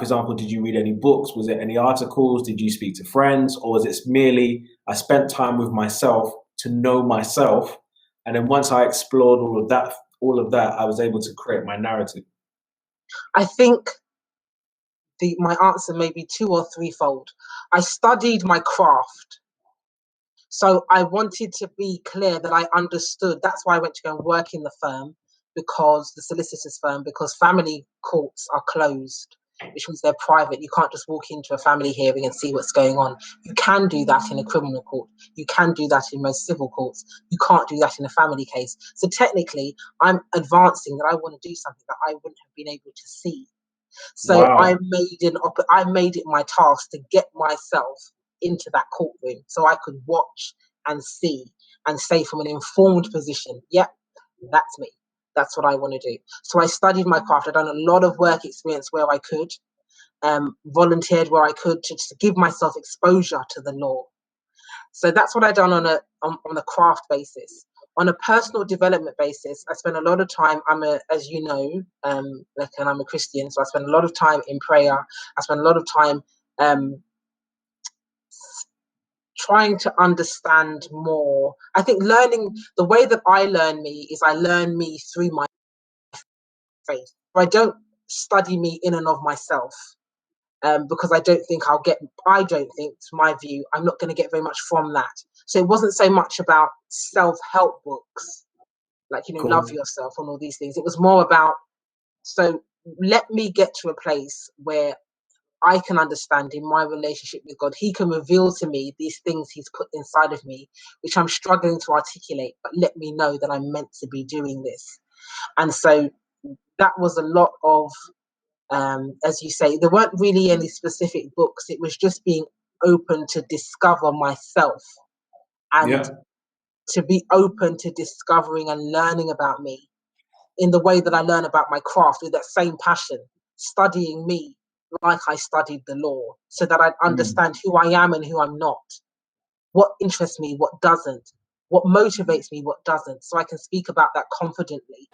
example, did you read any books? Was it any articles? Did you speak to friends? Or was it merely I spent time with myself to know myself? And then once I explored all of that, I was able to create my narrative. I think my answer may be two or threefold. I studied my craft. So I wanted to be clear that I understood. That's why I went to go and work in the firm, because the solicitor's firm, because family courts are closed, which means they're private. You can't just walk into a family hearing and see what's going on. You can do that in a criminal court. You can do that in most civil courts. You can't do that in a family case. So technically, I'm advancing that I want to do something that I wouldn't have been able to see. So Wow. I made it my task to get myself into that courtroom so I could watch and see and say from an informed position, yep, that's me. That's what I want to do. So I studied my craft. I've done a lot of work experience where I could, volunteered where I could to give myself exposure to the law. So that's what I've done on a craft basis. On a personal development basis, I spend a lot of time. As you know, and I'm a Christian, so I spend a lot of time in prayer. I spend a lot of time trying to understand more. I think learning, the way that I learn me is I learn me through my faith. I don't study me in and of myself. Because I don't think, to my view, I'm not going to get very much from that. So it wasn't so much about self-help books, like, Cool. love yourself and all these things. It was more about, so let me get to a place where I can understand in my relationship with God. He can reveal to me these things he's put inside of me, which I'm struggling to articulate, but let me know that I'm meant to be doing this. And so that was a lot of, as you say, there weren't really any specific books. It was just being open to discover myself and to be open to discovering and learning about me in the way that I learn about my craft, with that same passion, studying me like I studied the law, so that I'd understand who I am and who I'm not, what interests me, what doesn't, what motivates me, what doesn't, so I can speak about that confidently.